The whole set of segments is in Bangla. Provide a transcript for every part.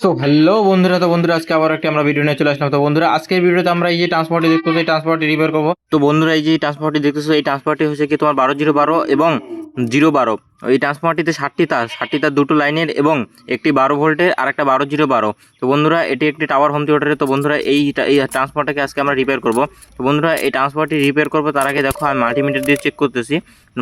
তো হ্যালো বন্ধুরা, আজকে আবার একটা আমরা ভিডিও নিয়ে চলে আসলাম। তো বন্ধুরা, আজকের ভিডিওতে আমরা এই যে ট্রান্সপোর্টটি দেখতেছো, এই ট্রান্সপোর্টটি রিপেয়ার করবো। তো বন্ধুরা, এই যে ট্রান্সপোর্টটি দেখতেছো, এই ট্রান্সপোর্টটি হচ্ছে কি তোমার 12-0-12 এবং 0-12। এই ট্রান্সফর্মারটিতে 7টি তার দুটো লাইনের এবং একটি 12 ভোল্টের আর একটা 12-0-12। তো বন্ধুরা, এটি একটি টাওয়ার হোম থিয়েটারের। তো বন্ধুরা, এই ট্রান্সফর্মারটাকে আজকে আমরা রিপেয়ার করবো। তো বন্ধুরা, এই ট্রান্সফর্মারটি রিপেয়ার করবো তার আগে দেখো আমি মাল্টিমিটার দিয়ে চেক করতেছি।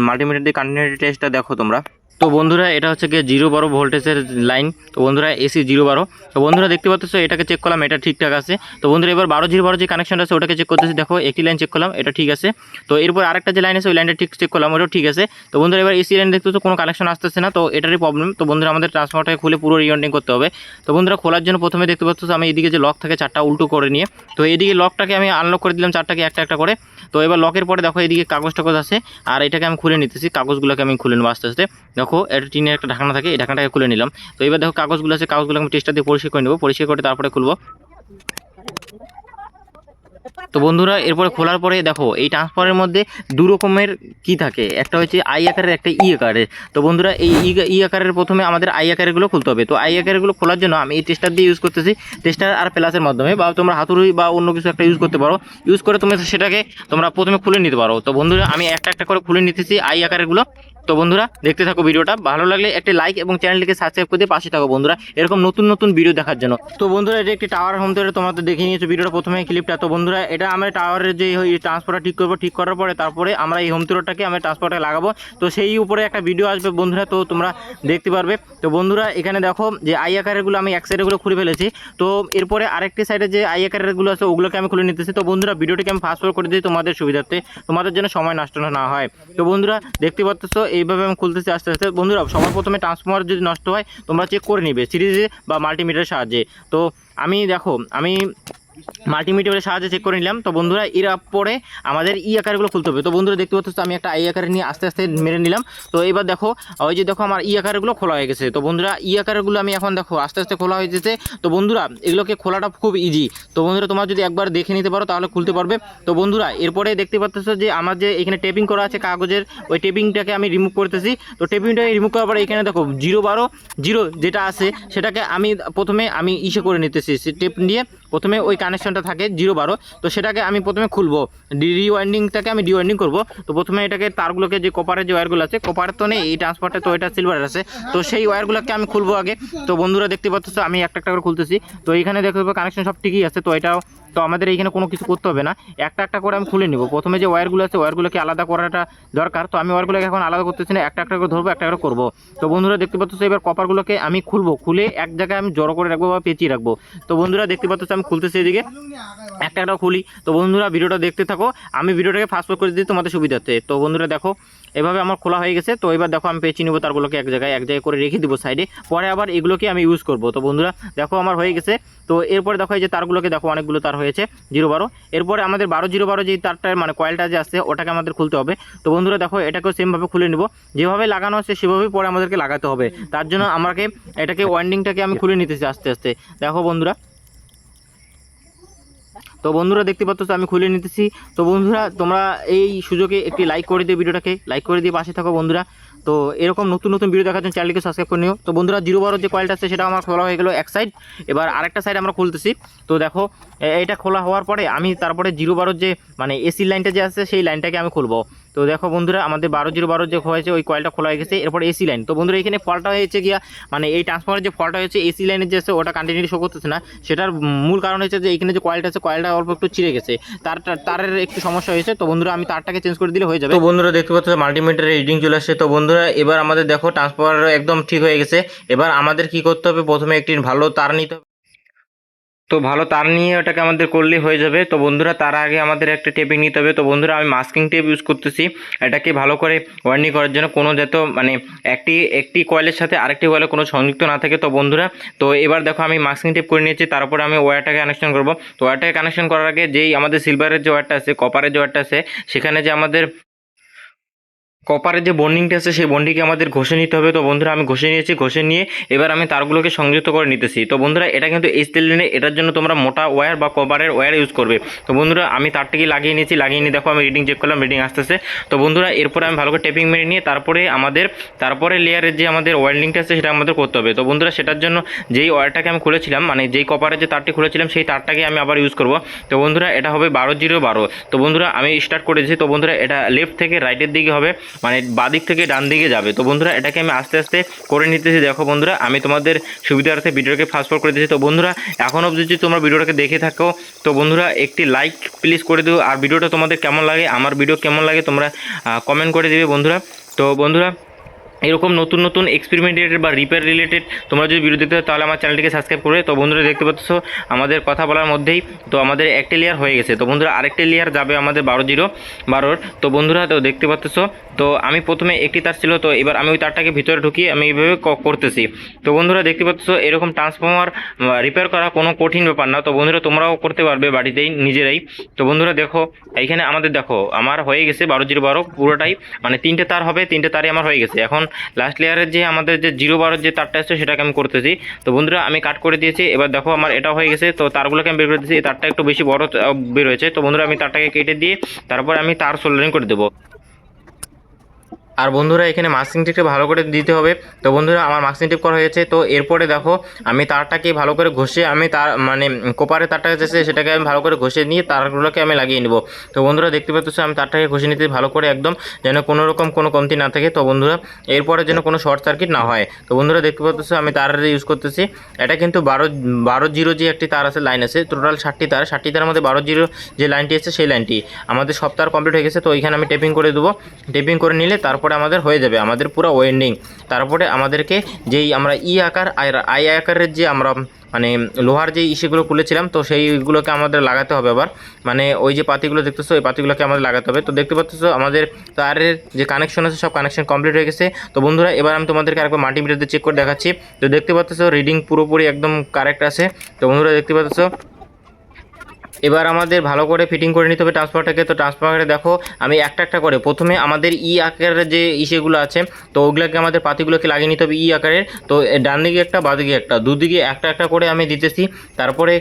মাল্টিমিটার দিয়ে কন্টিনিউটি টেস্টটা দেখো তোমরা। তো বন্ধুরা, এটা হচ্ছে গিয়ে 0-12 ভোল্টেজের লাইন। তো বন্ধুরা, এসি 0-12। তো বন্ধুরা, দেখতে পাচ্ছ এটাকে চেক করলাম, এটা ঠিকঠাক আছে। তো বন্ধুরা, এবার 12-0-12 যে কানেকশনটা আছে ওটাকে চেক করতেছি। দেখো, একটি লাইন চেক করলাম, এটা ঠিক আছে। তো এরপর আরেকটা যে লাইন আছে ওই লাইনটা ঠিক চেক করলাম, ওটাও ঠিক আছে। তো বন্ধুরা, এবার এসি লাইন দেখতে কোনো কানেকশন আসতেছে না, তো এটারই প্রবলেম। তো বন্ধুরা, আমাদের ট্রান্সফর্মারটাকে খুলে পুরো রিওয়ার্ডিং করতে হবে। তো বন্ধুরা, খোলার জন্য প্রথমে দেখতে পাচ্ছ আমি এদিকে যে লক থাকে 4টা উল্টো করে নিয়ে, তো এইদিকে লকটাকে আমি আনলক করে দিলাম 4টাকে একটা একটা করে। তো এবার লকের পরে দেখো এদিকে কাগজ টাগজ আছে, আর এটাকে আমি খুলে নিতেছি। কাগজগুলোকে আমি খুলে নেবো আস্তে আস্তে। দেখো, এটা টিনের একটা ঢাকনা থাকে, এই ঢাকনাটাকে খুলে নিলাম। তো এবার দেখো কাগজগুলো আছে, কাগজগুলো আমি টেস্টার দিয়ে পরিষ্কার করে নেবো। পরিষ্কার করে তারপরে খুলবো। তো বন্ধুরা, এরপরে খোলার পরে দেখো এই ট্রান্সফারের মধ্যে দু রকমের কি থাকে, একটা হচ্ছে আই আকারের, একটা ই আকারের। তো বন্ধুরা, এই ই আকারের প্রথমে আমাদের আই আকারেরগুলো খুলতে হবে। তো আই আকারেরগুলো খোলার জন্য আমি এই টেস্টার দিয়ে ইউজ করতেছি, টেস্টার আর প্লাসের মাধ্যমে, বা তোমরা হাতুড়ি বা অন্য কিছু একটা ইউজ করতে পারো। ইউজ করে তুমি সেটাকে তোমরা প্রথমে খুলে নিতে পারো। তো বন্ধুরা, আমি একটা একটা করে খুলে নিতেছি আই আকারেরগুলো। তো বন্ধুরা, দেখতে থাকো ভিডিওটা। ভালো লাগলে একটি লাইক এবং চ্যানেলটিকে সাবস্ক্রাইব করে দিয়ে পাশে থাকো বন্ধুরা, এরকম নতুন নতুন ভিডিও দেখার জন্য। তো বন্ধুরা, এটা একটি টাওয়ার হোম থিয়েটার, তোমরা তো দেখে নিয়েছো ভিডিওটা প্রথমে ক্লিপটা। তো বন্ধুরা, এটা আমরা টাওয়ারের যে ট্রান্সফারটা ঠিক করবো, ঠিক করার পরে তারপরে আমরা এই হোম থিয়েটারটাকে আমরা ট্রান্সফারটা লাগাবো। তো সেই উপরে একটা ভিডিও আসবে বন্ধুরা, তো তোমরা দেখতে পারবে। তো বন্ধুরা, এখানে দেখো যে আই আকারেরগুলো আমি এক সাইডেগুলো খুলে ফেলেছি। তো এরপরে আরেকটি সাইডে যে আই আকারেরগুলো আছে ওগুলোকে আমি খুলে নিতেছি। তো বন্ধুরা, ভিডিওটিকে আমি ফাস্ট ফরওয়ার্ড করে দিই তোমাদের সুবিধার্থে, তোমাদের জন্য সময় নষ্ট না হয়। তো বন্ধুরা, দেখতে পাচ্ছ এইভাবে আমি খুলতেছি আস্তে আস্তে। বন্ধুরা, সবার প্রথমে ট্রান্সফরমার যদি নষ্ট হয় তোমরা চেক করে নিবে সিরিজে বা মাল্টিমিটারের সাহায্যে। তো দেখো আমি মাল্টিমিটারের সাহায্যে চেক করে নিলাম। তো বন্ধুরা, এর পরে আমাদের ই আকারগুলো খুলতে হবে। তো বন্ধুরা, দেখতে পাচ্ছ আমি একটা আই আকারে নিয়ে আস্তে আস্তে মেরে নিলাম। তো এবার দেখো, ওই যে দেখো আমার ই আকারগুলো খোলা হয়ে গেছে। তো বন্ধুরা, ই আকারগুলো আমি এখন দেখো আস্তে আস্তে খোলা হয়ে যেতে। তো বন্ধুরা, এগুলোকে খোলাটা খুব ইজি। তো বন্ধুরা, তোমরা যদি একবার দেখে নিতে পারো তাহলে খুলতে পারবে। তো বন্ধুরা, এরপরে দেখতে পাচ্ছ যে আমার যে এখানে টেপিং করা আছে কাগজের, ওই টেপিংটাকে আমি রিমুভ করতেছি। তো টেপিংটাকে রিমুভ করার পরে এখানে দেখো 0-12-0 যেটা আছে সেটাকে আমি প্রথমে ইসে করে নিতেছি, টেপ নিয়ে প্রথমে ওই কানেকশনটা থাকে 0-12। তো সেটাকে আমি প্রথমে খুলবো, রিওয়াইন্ডিংটাকে আমি ডিওয়াইন্ডিং করবো। তো প্রথমে এটাকে তারগুলোকে, যে কপারের যে ওয়্যারগুলো আছে, কপার তো নেই এই ট্রান্সফারটা, তো এটা সিলভারের আছে। তো সেই ওয়্যারগুলোকে আমি খুলবো আগে। তো বন্ধুরা, দেখতে পাচ্ছ আমি একটা একটা করে খুলতেছি। তো এখানে দেখতে পাবো কানেকশন সব ঠিকই আছে। তো এটাও, তো আমাদের এইখানে কোনো কিছু করতে হবে না, একটা একটা করে আমি খুলে নিব। প্রথমে যে ওয়্যারগুলো আছে ওয়্যারগুলোকে আলাদা করাটা দরকার। তো আমি ওয়্যারগুলোকে এখন আলাদা করতেছি না, একটা একটা করে ধরবো, একটা করে করবো। তো বন্ধুরা, দেখতে পাচ্ছ এবার কপারগুলোকে আমি খুলবো, খুলে এক জায়গায় আমি জড়ো করে রাখবো বা পেঁচিয়ে রাখবো। তো বন্ধুরা, দেখতে পাচ্ছ আমি খুলতেছি এদিকে একটা একটা খুলি। তো বন্ধুরা, ভিডিওটা দেখতে থাকো, আমি ভিডিওটাকে ফাস্ট ফরওয়ার্ড করে দিই তোমাদের সুবিধার্থে। তো বন্ধুরা, দেখো এভাবে আমার খোলা হয়ে গেছে। তো এবার দেখো আমি পেঁচিয়ে নেবো তারগুলোকে এক জায়গায় করে রেখে দেবো সাইডে, পরে আবার এগুলোকে আমি ইউজ করবো। তো বন্ধুরা, দেখো আমার হয়ে গেছে। তো এরপরে দেখো এই যে তারগুলোকে দেখো অনেকগুলো তার হয়েছে 0-12। এরপরে আমাদের 12-0-12 যে তারটার মানে কয়েলটা যে আছে ওটাকে আমাদের খুলতে হবে। তো বন্ধুরা, দেখো এটাকেও সেমভাবে খুলে নেব, যেভাবে লাগানো আছে সেভাবেই পরে আমাদেরকে লাগাতে হবে। তার জন্য আমাকে এটাকে ওয়াইন্ডিংটাকে আমি খুলে নিতেছি আস্তে আস্তে। দেখো বন্ধুরা, তো বন্ধুরা, দেখতে পাচ্ছ আমি খুলে নিতেছি। তো বন্ধুরা, তোমরা এই সুযোগে একটি লাইক করে দিও, ভিডিওটাকে লাইক করে দিয়ে পাশে থাকো বন্ধুরা। তো এরকম নতুন নতুন ভিডিও দেখার জন্য চ্যানেলকে সাবস্ক্রাইব করে নিও। তো বন্ধুরা, 0-12 যে কয়েলটা আছে সেটা আমার খোলা হয়ে গেল এক সাইড। এবার আরেকটা সাইড আমরা খুলতেছি। তো দেখো, এটা খোলা হওয়ার পরে আমি তারপরে 0-12 যে মানে এসি লাইনটা যে আছে সেই লাইনটাকে আমি খুলবো। তো দেখো বন্ধুরা, আমাদের 12-0-12 যে হয়েছে ওই কয়েলটা খোলা হয়ে গেছে। এরপর এসি লাইন। তো বন্ধুরা, এখানে ফলটা হয়েছে গিয়া মানে এই ট্রান্সফর্মারের যে ফলটা হয়েছে এসি লাইনের যে আছে ওটা কন্টিনিউটি শো করতেছে না। সেটার মূল কারণ হচ্ছে যে এখানে যে কয়েলটা আছে কয়েলটা অল্প একটু ছিঁড়ে গেছে, তারের একটু সমস্যা হয়েছে। তো বন্ধুরা, আমি তারটাকে চেঞ্জ করে দিলে হয়ে যাবে। তো বন্ধুরা, দেখতে পাচ্ছ মাল্টিমিটারের রিডিং চলে আসছে। তো বন্ধুরা, এবার আমাদের দেখো ট্রান্সফরমার একদম ঠিক হয়ে গেছে। এবার আমাদের কি করতে হবে, প্রথমে একটি ভালো তার নিতে হবে। তো ভালো তার নিয়ে ওটাকে আমাদের করলেই হয়ে যাবে। তো বন্ধুরা, তার আগে আমাদের একটা টেপিং নিতে হবে। তো বন্ধুরা, আমি মাস্কিং টেপ ইউজ করতেছি এটাকে ভালো করে ওয়ার্নিং করার জন্য, কোনো যাতে মানে একটি একটি কয়েলের সাথে আরেকটি কয়েলে কোনো সংযুক্ত না থাকে। তো বন্ধুরা, তো এবার দেখো আমি মাস্কিং টেপ করে নিয়েছি, তারপরে আমি ওয়্যারটাকে কানেকশন করব। তো ওয়্যারটাকে কানেকশন করার আগে যেই আমাদের সিলভারের যে ওয়্যারটা আছে, কপারের যে ওয়্যারটা আছে, সেখানে যে আমাদের কপারের যে বন্ডিংটা আছে সেই বন্ডিংকে আমাদের ঘষে নিতে হবে। তো বন্ধুরা আমি ঘষে নিয়েছি, ঘষে নিয়ে এবার আমি তারগুলোকে সংযুক্ত করে নিতেছি। তো বন্ধুরা এটা কিন্তু স্টিল লাইনে, এটার জন্য তোমরা মোটা ওয়্যার বা কপারের ওয়্যার ইউজ করবে। তো বন্ধুরা আমি তারটাকে লাগিয়ে নিয়েছি, লাগিয়ে নিয়ে দেখো আমি রিডিং চেক করলাম, রিডিং আসতেছে। তো বন্ধুরা এরপরে আমি ভালো করে টেপিং মেরে নিয়ে তারপরে লেয়ারের যে আমাদের ওয়েল্ডিংটা আছে সেটা আমাদের করতে হবে। তো বন্ধুরা সেটার জন্য যেই ওয়্যারটাকে আমি খুলেছিলাম, মানে যেই কপারের যে তারটি খুলেছিলাম সেই তারটাকে আমি আবার ইউজ করব। তো বন্ধুরা এটা হবে 12-0-12। তো বন্ধুরা আমি স্টার্ট করেছি। তো বন্ধুরা এটা লেফট থেকে রাইটের দিকে হবে, মানে বাদিক থেকে ডান দিকে যাবে। তো বন্ধুরা এটাকে আমি আস্তে আস্তে করে নিতেছি। দেখো বন্ধুরা আমি তোমাদের সুবিধার্থে ভিডিওটাকে ফাস্ট ফরওয়ার্ড করে দিয়েছি। তো বন্ধুরা এখন অবধি যদি তোমরা ভিডিওটাকে দেখে থাকো তো বন্ধুরা একটি লাইক প্লিজ করে দিও। আর ভিডিওটা তোমাদের কেমন লাগে, আমার ভিডিও কেমন লাগে তোমরা কমেন্ট করে দিবে বন্ধুরা। তো বন্ধুরা এরকম নতুন নতুন এক্সপেরিমেন্ট রিলেটেড বা রিপেয়ার রিলেটেড তোমরা যদি ভিডিও দেখতে হয় তাহলে আমার চ্যানেলটিকে সাবস্ক্রাইব করবে। তো বন্ধুরা দেখতে পাচ্ছ আমাদের কথা বলার মধ্যেই তো আমাদের একটি লেয়ার হয়ে গেছে। তো বন্ধুরা আরেকটি লেয়ার যাবে আমাদের 12-0-12। তো বন্ধুরা তো দেখতে পাচ্ছ, তো আমি প্রথমে একটি তার ছিল, তো এবার আমি ওই তারটাকে ভিতরে ঢুকিয়ে আমি এইভাবে করতেছি। তো বন্ধুরা দেখতে পাচ্ছ এরকম ট্রান্সফর্মার রিপেয়ার করা কোনো কঠিন ব্যাপার না। তো বন্ধুরা তোমরাও করতে পারবে বাড়িতেই নিজেরাই। তো বন্ধুরা দেখো এইখানে আমাদের দেখো আমার হয়ে গেছে 12-0-12 পুরোটাই, মানে 3টে তার হবে, 3টে তারই আমার হয়ে গেছে। এখন লাস্ট লেয়ারের যে আমাদের যে 0-12 যে তারটা আসছে সেটাকে আমি করতেছি। তো বন্ধুরা আমি কাট করে দিয়েছি, এবার দেখো আমার এটা হয়ে গেছে। তো তারগুলোকে আমি বের করে দিয়েছি, এই তারটা একটু বেশি বড় বের হয়েছে। তো বন্ধুরা আমি তারটাকে কেটে দিয়ে তারপর আমি তার সোল্ডারিং করে দেবো। আর বন্ধুরা এখানে মাস্কিং টেপটা ভালো করে দিতে হবে। তো বন্ধুরা আমার মাস্কিং টেপ করা হয়েছে। তো এরপরে দেখো আমি তারটাকে ভালো করে ঘষে আমি তার মানে কোপারের তারটা আছে সেটাকে আমি ভালো করে ঘষে নিয়ে তারগুলোকে আমি লাগিয়ে নেব। তো বন্ধুরা দেখতে পাচ্ছ আমি তারটাকে ঘষে নিতে ভালো করে একদম, যেন কোনো রকম কোনো কমতি না থাকে। তো বন্ধুরা এরপরে যেন কোনো শর্ট সার্কিট না হয়। তো বন্ধুরা দেখতে পাচ্ছ আমি তার ইউজ করতেছি। এটা কিন্তু 12-0 যে একটি তার আছে, লাইন আছে টোটাল 60টি তার, 60টি তারের মধ্যে 12-0 যে লাইনটি আছে সেই লাইনটি আমাদের সপ্তাহ কমপ্লিট হয়ে গেছে। তো এখানে আমি টেপিং করে দেবো। টেপিং করে নিলে তারপরে আমাদের হয়ে যাবে আমাদের পুরো ওয়েন্ডিং। তারপরে আমাদেরকে যেই আমরা আকার আর আই আকারের যে আমরা মানে লোহার যে ইসেগুলো খুলেছিলাম তো সেইগুলোকে আমাদের লাগাতে হবে আবার, মানে ওই যে পাতিগুলো দেখতেছো ওই পাতিগুলোকে আমাদের লাগাতে হবে। তো দেখতে পাচ্ছ আমাদের তারের যে কানেকশন আছে সব কানেকশন কমপ্লিট হয়ে গেছে। তো বন্ধুরা এবার আমি তোমাদেরকে আরেকবার মাল্টিমিটার চেক করে দেখাচ্ছি। তো দেখতে পাচ্ছ রিডিং পুরোপুরি একদম কারেক্ট আছে। তো বন্ধুরা দেখতে পাচ্ছ এবার আমাদের ভালো করে ফিটিং করে নিতে হবে ট্রান্সফারটাকে। তো ট্রান্সফারে দেখো আমি একটা একটা করে প্রথমে আমাদের আকারের যে ইসেগুলো আছে তো ওগুলোকে আমাদের পাতিগুলোকে লাগিয়ে নিতে হবে আকারের। তো ডান দিকে একটা বাঁ দিকে একটা, দুদিকে একটা একটা করে আমি দিতেছি। তারপরে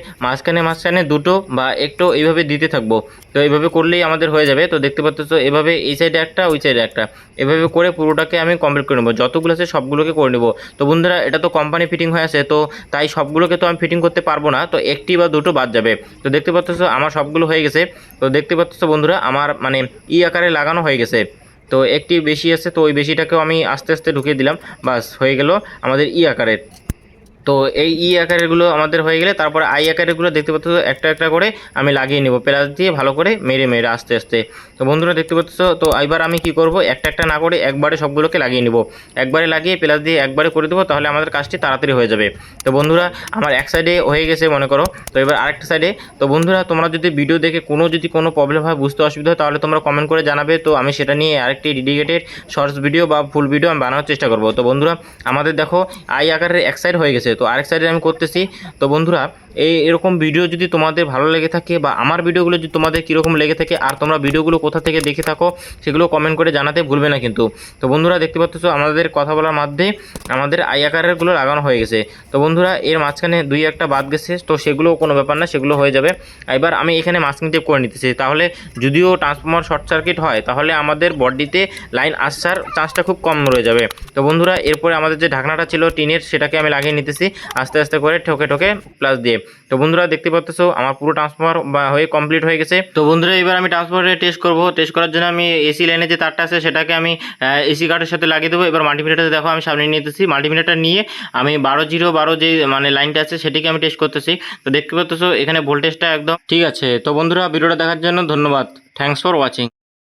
মাঝখানে দুটো বা একটু এইভাবে দিতে থাকবো। তো এইভাবে করলেই আমাদের হয়ে যাবে। তো দেখতে পাচ্ছ এভাবে এই সাইডে একটা ওই সাইডে একটা, এভাবে করে পুরোটাকে আমি কমপ্লিট করে নেবো, যতগুলো আছে সবগুলোকে করে নেবো। তো বন্ধুরা এটা তো কোম্পানি ফিটিং হয়ে আছে, তো তাই সবগুলোকে তো আমি ফিটিং করতে পারবো না, তো একটি বা দুটো বাদ যাবে। তো দেখতে পাচ্ছ আমার সবগুলো হয়ে গেছে। তো দেখতে পাচ্ছ বন্ধুরা আমার মানে আকারে লাগানো হয়ে গেছে। তো একটি বেশি আছে, তো ওই বেশিটাকেও আমি আস্তে আস্তে ঢুকিয়ে দিলাম, বাস হয়ে গেল আমাদের আকারের। তো এই আকারেরগুলো আমাদের হয়ে গেলে তারপরে আকারেরগুলো দেখতে পাচ্ছ একটা একটা করে আমি লাগিয়ে নেব প্লাস দিয়ে ভালো করে মেরে মেরে আস্তে আস্তে। তো বন্ধুরা দেখতে পাচ্ছ তো এবার আমি কি করব, একটা একটা না করে একবারে সবগুলোকে লাগিয়ে নেব, একবারে লাগিয়ে প্লাস দিয়ে একবারে করে দেবো, তাহলে আমাদের কাজটি তাড়াতাড়ি হয়ে যাবে। তো বন্ধুরা আমার এক সাইডে হয়ে গেছে মনে করো, তো এবার আরেকটা সাইডে। তো বন্ধুরা তোমরা যদি ভিডিও দেখে যদি কোনো প্রবলেম হয়, বুঝতে অসুবিধা হয়, তাহলে তোমরা কমেন্ট করে জানাবে। তো আমি সেটা নিয়ে আরেকটি ডেডিকেটেড শর্টস ভিডিও বা ফুল ভিডিও আমি বানানোর চেষ্টা করব। তো বন্ধুরা আমাদের দেখো আকারের এক সাইড হয়ে গেছে, তো আরেক সাইডে আমি করতেছি। তো বন্ধুরা এরকম ভিডিও যদি তোমাদের ভালো লেগে থাকে বা আমার ভিডিওগুলো যদি তোমাদের কীরকম লেগে থাকে আর তোমরা ভিডিওগুলো কোথা থেকে দেখে থাকো সেগুলো কমেন্ট করে জানাতে ভুলবে না কিন্তু। তো বন্ধুরা দেখতে পাচ্ছ আমাদের কথা বলার মধ্যে আমাদের আকারেরগুলো লাগানো হয়ে গেছে। তো বন্ধুরা এর মাঝখানে দুই একটা বাদ গেছে, তো সেগুলো কোনো ব্যাপার না, সেগুলো হয়ে যাবে। এবার আমি এখানে মাস্কিং টেপ করে নিতেছি, তাহলে যদিও ট্রান্সফর্মার শর্ট সার্কিট হয় তাহলে আমাদের বডিতে লাইন আসার চান্সটা খুব কম রয়ে যাবে। তো বন্ধুরা এরপরে আমাদের যে ঢাকনাটা ছিল টিনের সেটাকে আমি লাগিয়ে নিতেছি আস্তে আস্তে করে ঠোকে ঠোকে প্লাস দিয়ে। তো বন্ধুরা দেখতে পাচ্ছ আমার পুরো ট্রান্সফর্মার হয়ে কমপ্লিট হয়ে গেছে। তো বন্ধুরা এবার আমি ট্রান্সফর্মারে টেস্ট করব, টেস্ট করার জন্য আমি এসি লাইনে যে তারটা আছে সেটাকে আমি এসি কার্ডের সাথে লাগিয়ে দেবো। এবার মাল্টিমিটারটা দেখো আমি সামনে নিতেছি, মাল্টিমিটারটা নিয়ে আমি 12-0-12 যে মানে লাইনটা আছে সেটিকে আমি টেস্ট করতেছি। তো দেখতে পাচ্ছ এখানে ভোল্টেজটা একদম ঠিক আছে। তো বন্ধুরা ভিডিওটা দেখার জন্য ধন্যবাদ, থ্যাঙ্কস ফর ওয়াচিং।